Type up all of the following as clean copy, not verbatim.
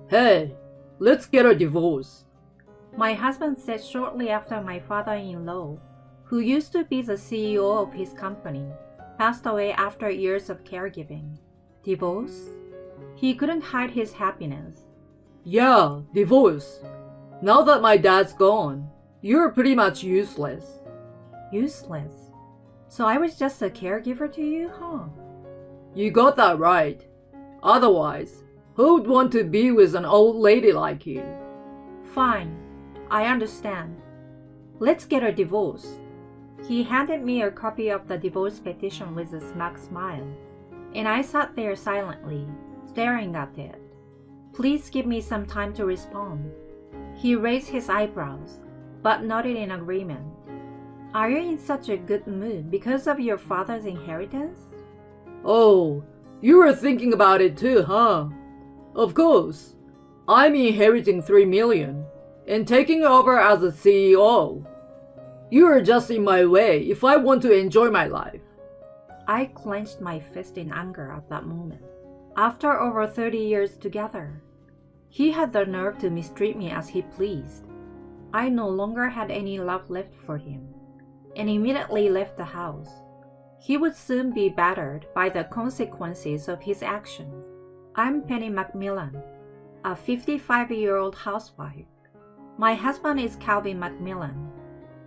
Hey, let's get a divorce. My husband said shortly after my father-in-law, who used to be the CEO of his company, passed away after years of caregiving. Divorce? He couldn't hide his happiness. Yeah, divorce. Now that my dad's gone, you're pretty much useless. Useless. So I was just a caregiver to you, huh? You got that right. Otherwise, who'd want to be with an old lady like you? Fine, I understand. Let's get a divorce. He handed me a copy of the divorce petition with a smug smile, and I sat there silently, staring at it. Please give me some time to respond. He raised his eyebrows, but nodded in agreement. Are you in such a good mood because of your father's inheritance? Oh, you were thinking about it too, huh? Of course. I'm inheriting $3 million and taking over as a CEO. You are just in my way if I want to enjoy my life. I clenched my fist in anger at that moment. After over 30 years together, he had the nerve to mistreat me as he pleased. I no longer had any love left for him, and immediately left the house. He would soon be battered by the consequences of his actions. I'm Penny Macmillan, a 55-year-old housewife. My husband is Calvin Macmillan,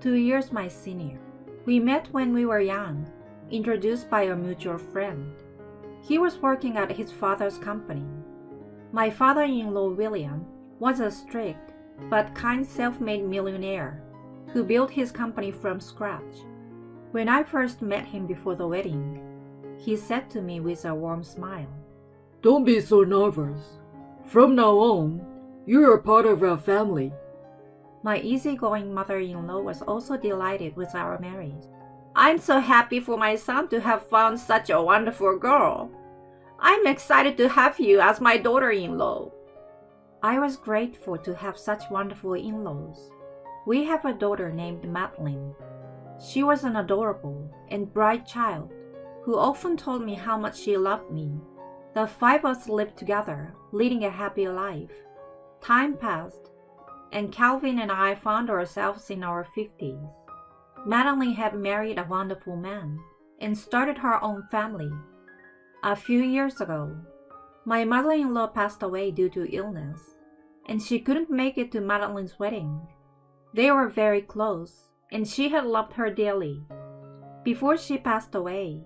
2 years my senior. We met when we were young, introduced by a mutual friend. He was working at his father's company. My father-in-law William was a strict but kind self-made millionaire who built his company from scratch. When I first met him before the wedding, he said to me with a warm smile, Don't be so nervous. From now on, you're a part of our family. My easygoing mother-in-law was also delighted with our marriage. I'm so happy for my son to have found such a wonderful girl. I'm excited to have you as my daughter-in-law. I was grateful to have such wonderful in-laws. We have a daughter named Madeline. She was an adorable and bright child who often told me how much she loved me. The 5 of us lived together, leading a happy life. Time passed, and Calvin and I found ourselves in our 50s. Madeline had married a wonderful man and started her own family. A few years ago, my mother-in-law passed away due to illness, and she couldn't make it to Madeline's wedding. They were very close, and she had loved her dearly. Before she passed away,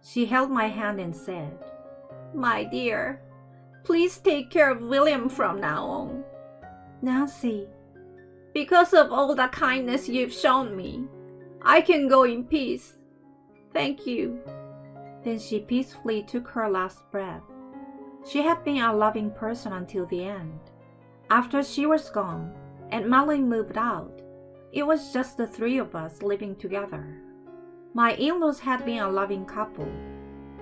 she held my hand and said, My dear, please take care of William from now on. Nancy, because of all the kindness you've shown me, I can go in peace. Thank you. Then she peacefully took her last breath. She had been a loving person until the end. After she was gone and Madeline moved out, it was just the 3 of us living together. My in-laws had been a loving couple,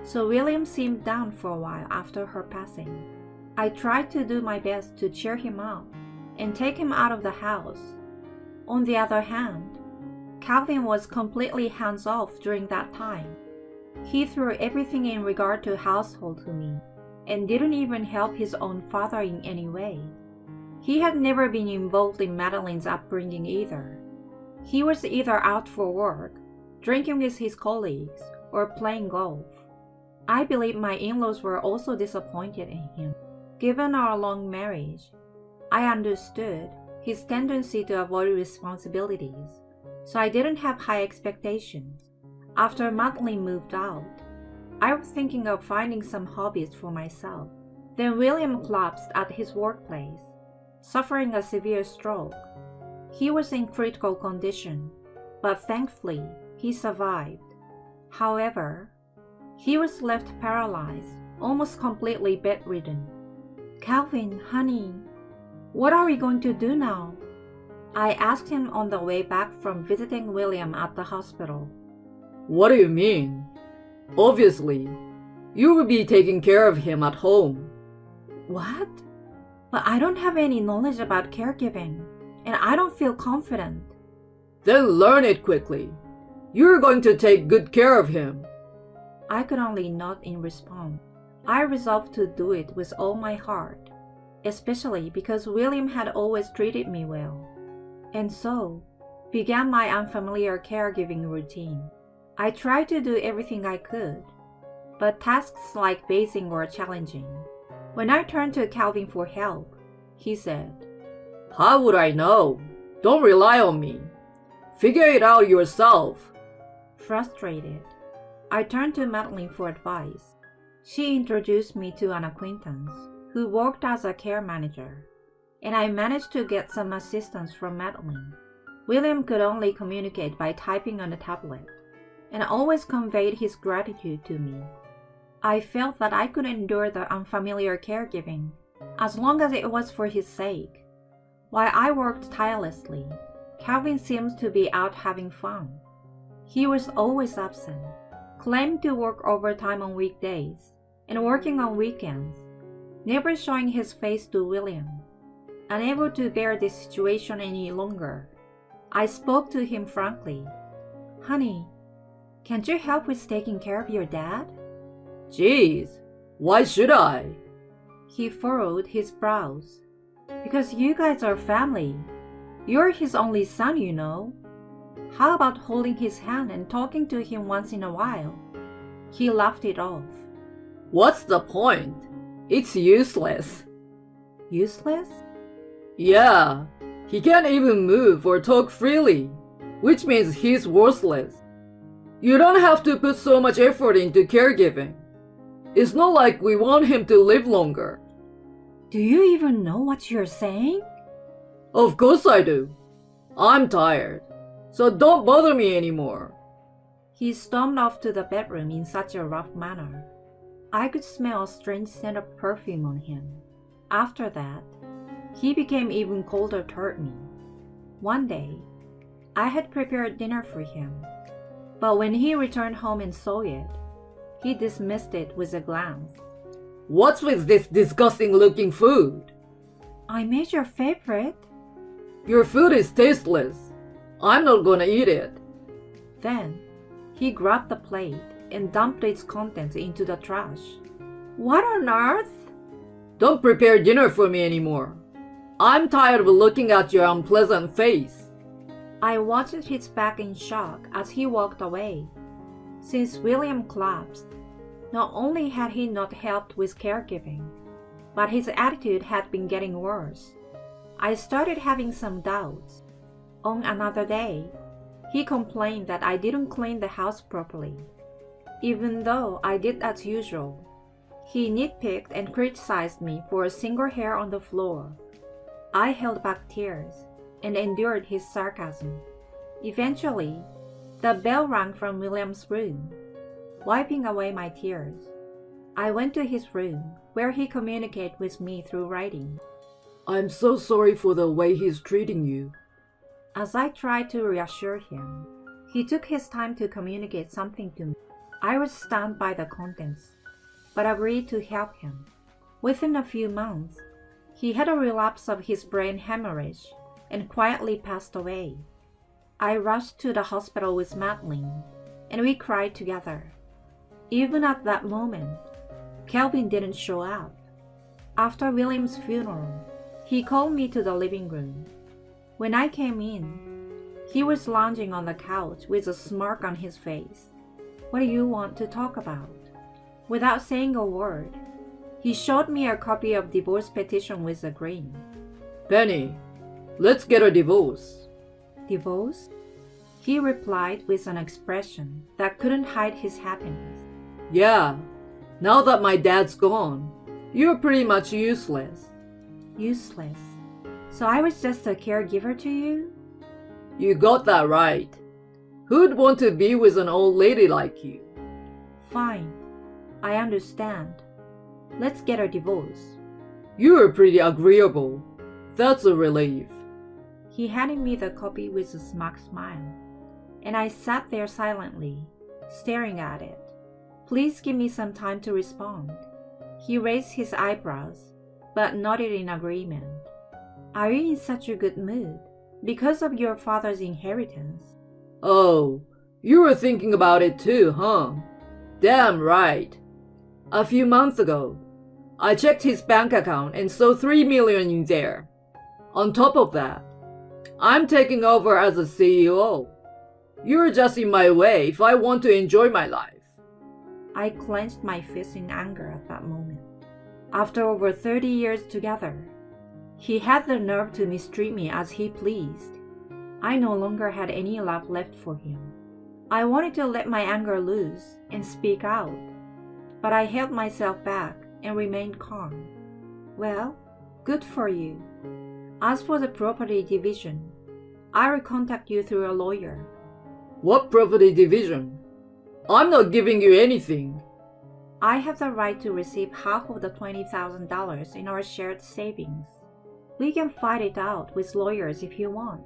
so William seemed down for a while after her passing. I tried to do my best to cheer him up and take him out of the house. On the other hand, Calvin was completely hands-off during that time. He threw everything in regard to household to me and didn't even help his own father in any way. He had never been involved in Madeline's upbringing either. He was either out for work, drinking with his colleagues, or playing golf. I believe my in-laws were also disappointed in him. Given our long marriage, I understood his tendency to avoid responsibilities, so I didn't have high expectations. After Madeline moved out, I was thinking of finding some hobbies for myself. Then William collapsed at his workplace, suffering a severe stroke. He was in critical condition, but thankfully he survived. However, he was left paralyzed, almost completely bedridden. Calvin, honey, what are we going to do now? I asked him on the way back from visiting William at the hospital. What do you mean? Obviously, you will be taking care of him at home. What? But I don't have any knowledge about caregiving, and I don't feel confident. Then learn it quickly. You're going to take good care of him. I could only nod in response. I resolved to do it with all my heart. especially because William had always treated me well. And so began my unfamiliar caregiving routine. I tried to do everything I could, but tasks like bathing were challenging. When I turned to Calvin for help, he said, How would I know? Don't rely on me. Figure it out yourself. Frustrated, I turned to Madeline for advice. She introduced me to an acquaintance who worked as a care manager, and I managed to get some assistance from Madeline. William could only communicate by typing on a tablet, and always conveyed his gratitude to me. I felt that I could endure the unfamiliar caregiving as long as it was for his sake. While I worked tirelessly, Calvin seemed to be out having fun. He was always absent, claimed to work overtime on weekdays and working on weekends, never showing his face to William. Unable to bear this situation any longer, I spoke to him frankly. Honey, can't you help with taking care of your dad? Jeez, why should I? He furrowed his brows. Because you guys are family. You're his only son, you know. How about holding his hand and talking to him once in a while? He laughed it off. What's the point? It's useless. Useless? Yeah, he can't even move or talk freely, which means he's worthless. You don't have to put so much effort into caregiving. It's not like we want him to live longer. Do you even know what you're saying? Of course I do. I'm tired, so don't bother me anymore. He stormed off to the bedroom in such a rough manner. I could smell a strange scent of perfume on him. After that, he became even colder toward me. One day, I had prepared dinner for him, but when he returned home and saw it, he dismissed it with a glance. What's with this disgusting-looking food? I made your favorite. Your food is tasteless. I'm not gonna eat it. Then, he grabbed the plate and dumped its contents into the trash. What on earth? Don't prepare dinner for me anymore. I'm tired of looking at your unpleasant face. I watched his back in shock as he walked away. Since William collapsed, not only had he not helped with caregiving, but his attitude had been getting worse. I started having some doubts. On another day, he complained that I didn't clean the house properly, even though I did as usual. He nitpicked and criticized me for a single hair on the floor. I held back tears and endured his sarcasm. Eventually, the bell rang from William's room. Wiping away my tears, I went to his room, where he communicated with me through writing. I'm so sorry for the way he's treating you. As I tried to reassure him, he took his time to communicate something to me. I was stunned by the contents, but agreed to help him. Within a few months, he had a relapse of his brain hemorrhage and quietly passed away. I rushed to the hospital with Madeline, and we cried together. Even at that moment, Calvin didn't show up. After William's funeral, he called me to the living room. When I came in, he was lounging on the couch with a smirk on his face. What do you want to talk about? Without saying a word, he showed me a copy of divorce petition with a grin. Penny, let's get a divorce. Divorce? He replied with an expression that couldn't hide his happiness. Yeah, now that my dad's gone, you're pretty much useless. Useless? So I was just a caregiver to you? You got that right. Who'd want to be with an old lady like you? Fine, I understand. Let's get a divorce. You're pretty agreeable. That's a relief. He handed me the copy with a smug smile, and I sat there silently, staring at it. Please give me some time to respond. He raised his eyebrows, but nodded in agreement. Are you in such a good mood? Because of your father's inheritance? Oh, you were thinking about it too, huh? Damn right. A few months ago, I checked his bank account and saw $3 million in there. On top of that, I'm taking over as a CEO. You're just in my way if I want to enjoy my life. I clenched my fist in anger at that moment. After over 30 years together, he had the nerve to mistreat me as he pleased. I no longer had any love left for him. I wanted to let my anger loose and speak out, but I held myself back and remained calm. Well, good for you. As for the property division, I will contact you through a lawyer. What property division? I'm not giving you anything. I have the right to receive half of the $20,000 in our shared savings. We can fight it out with lawyers if you want,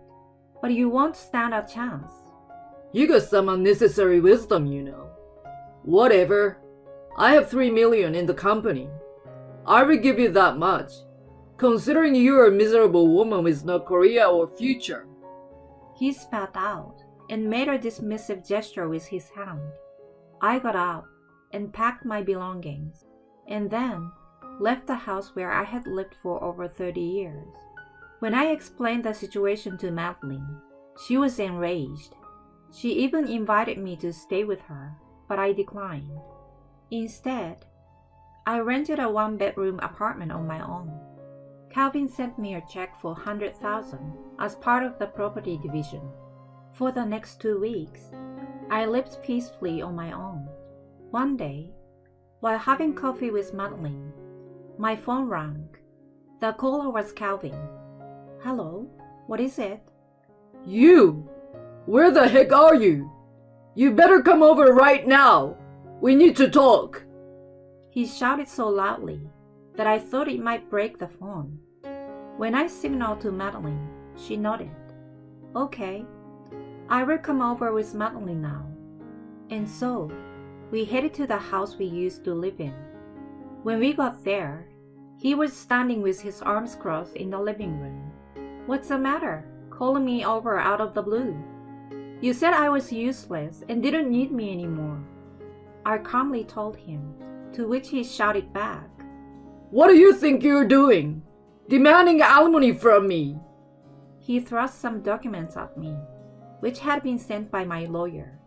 but you won't stand a chance. You got some unnecessary wisdom, you know. Whatever. I have $3 million in the company. I will give you that much, considering you're a miserable woman with no career or future. He spat out and made a dismissive gesture with his hand. I got up and packed my belongings, and then left the house where I had lived for over 30 years. When I explained the situation to Madeline, she was enraged. She even invited me to stay with her, but I declined. Instead, I rented a one-bedroom apartment on my own. Calvin sent me a check for $100,000 as part of the property division. For the next 2 weeks, I lived peacefully on my own. One day, while having coffee with Madeline, my phone rang. The caller was Calvin. Hello, what is it? You! Where the heck are you? You better come over right now. We need to talk. He shouted so loudly that I thought it might break the phone. When I signaled to Madeline, she nodded. Okay, I will come over with Madeline now. And so, we headed to the house we used to live in. When we got there, he was standing with his arms crossed in the living room. What's the matter, calling me over out of the blue? You said I was useless and didn't need me anymore. I calmly told him, to which he shouted back. What do you think you're doing? Demanding alimony from me? He thrust some documents at me, which had been sent by my lawyer.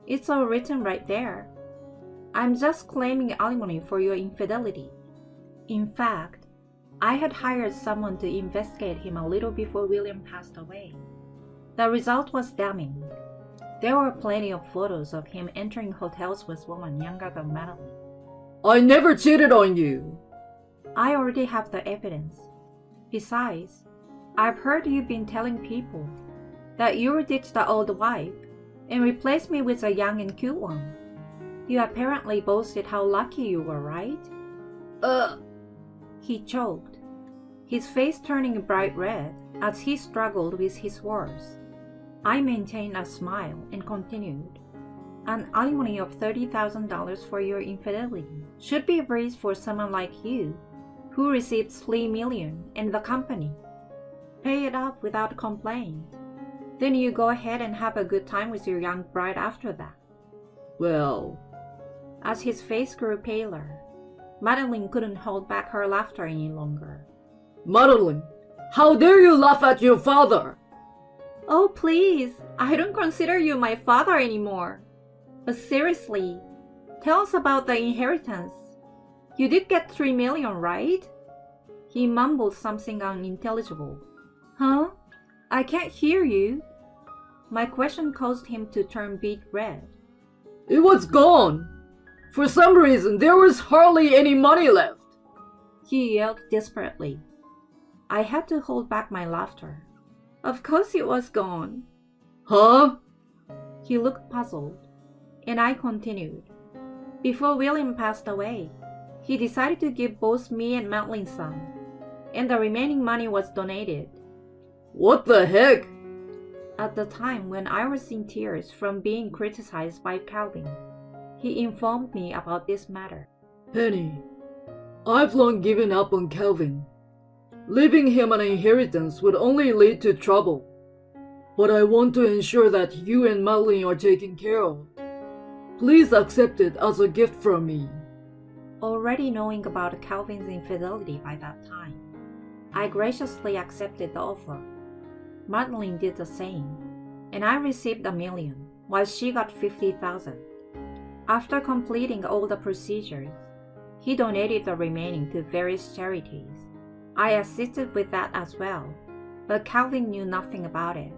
It's all written right there. I'm just claiming alimony for your infidelity. In fact, I had hired someone to investigate him a little before William passed away. The result was damning. There were plenty of photos of him entering hotels with women younger than Madeline. I never cheated on you. I already have the evidence. Besides, I've heard you've been telling people that you ditched the old wife and replaced me with a young and cute one. You apparently boasted how lucky you were, right? He choked, his face turning bright red as he struggled with his words. I maintained a smile and continued. An alimony of $30,000 for your infidelity should be raised for someone like you, who receives $3 million in the company. Pay it up without complaint. Then you go ahead and have a good time with your young bride after that. Well... As his face grew paler, Madeline couldn't hold back her laughter any longer. Madeline, how dare you laugh at your father? Oh, please, I don't consider you my father anymore. But seriously, tell us about the inheritance. You did get $3 million, right? He mumbled something unintelligible. Huh? I can't hear you. My question caused him to turn beet red. It was gone. For some reason, there was hardly any money left. He yelled desperately. I had to hold back my laughter. Of course it was gone. Huh? He looked puzzled, and I continued. Before William passed away, he decided to give both me and Madeline some, and the remaining money was donated. What the heck? At the time when I was in tears from being criticized by Calvin, he informed me about this matter. Penny, I've long given up on Calvin. Leaving him an inheritance would only lead to trouble. But I want to ensure that you and Madeline are taken care of. Please accept it as a gift from me. already knowing about Calvin's infidelity by that time. I graciously accepted the offer. Madeline did the same, and I received $1 million, while she got $50,000. After completing all the procedures, he donated the remaining to various charities. I assisted with that as well, but Calvin knew nothing about it.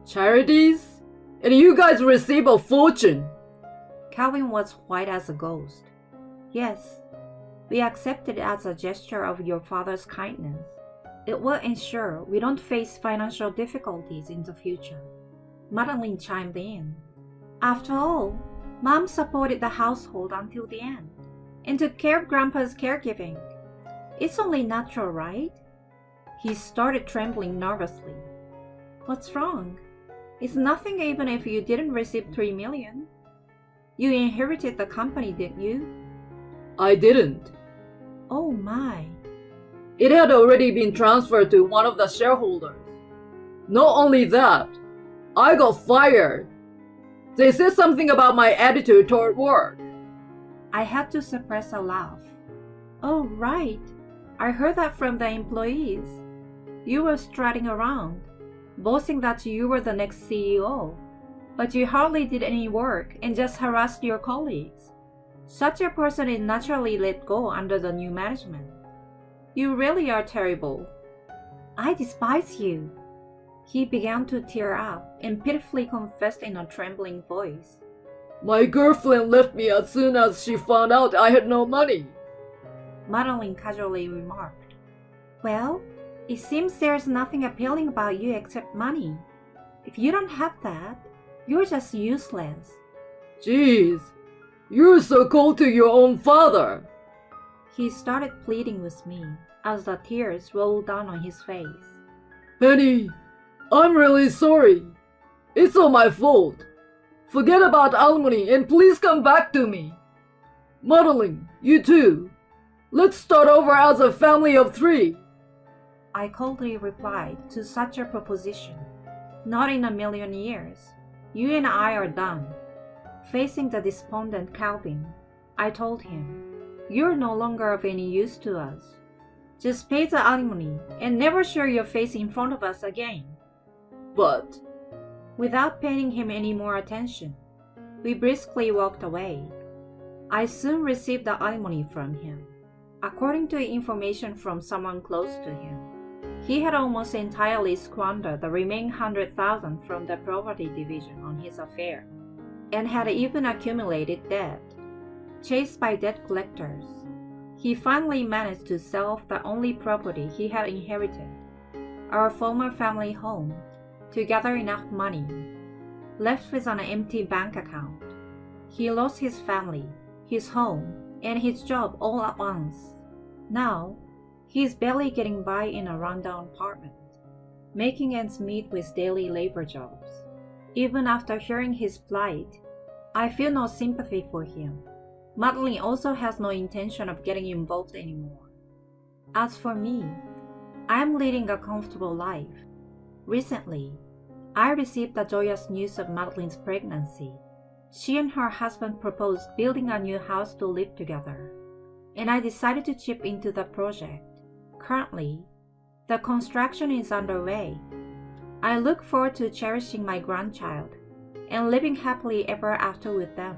Charities? And you guys receive a fortune. Calvin was white as a ghost. Yes, we accept it as a gesture of your father's kindness. It will ensure we don't face financial difficulties in the future. Madeline chimed in. After all, Mom supported the household until the end and took care of Grandpa's caregiving. It's only natural, right? He started trembling nervously. What's wrong? It's nothing even if you didn't receive $3 million. You inherited the company, didn't you? I didn't. Oh my. It had already been transferred to one of the shareholders. Not only that, I got fired. They said something about my attitude toward work. I had to suppress a laugh. Oh, right. I heard that from the employees. You were strutting around, boasting that you were the next CEO, but you hardly did any work and just harassed your colleagues. Such a person is naturally let go under the new management. You really are terrible. I despise you. He began to tear up and pitifully confessed in a trembling voice. My girlfriend left me as soon as she found out I had no money. Madeline casually remarked. Well, it seems there's nothing appealing about you except money. If you don't have that, you're just useless. Jeez, you're so cold to your own father. He started pleading with me as the tears rolled down on his face. Penny, I'm really sorry. It's all my fault. Forget about alimony and please come back to me. Madeline, you too. Let's start over as a family of 3. I coldly replied to such a proposition. Not in a million years. You and I are done. Facing the despondent Calvin, I told him, you're no longer of any use to us. Just pay the alimony and never show your face in front of us again. But, without paying him any more attention, we briskly walked away. I soon received the alimony from him. According to information from someone close to him, he had almost entirely squandered the remaining $100,000 from the property division on his affair, and had even accumulated debt. Chased by debt collectors, he finally managed to sell off the only property he had inherited, our former family home, to gather enough money. Left with an empty bank account, he lost his family, his home, and his job all at once. Now, he's barely getting by in a rundown apartment, making ends meet with daily labor jobs. Even after hearing his plight, I feel no sympathy for him. Madeline also has no intention of getting involved anymore. As for me, I'm leading a comfortable life. Recently, I received the joyous news of Madeline's pregnancy. She and her husband proposed building a new house to live together, and I decided to chip into the project. Currently, the construction is underway. I look forward to cherishing my grandchild and living happily ever after with them.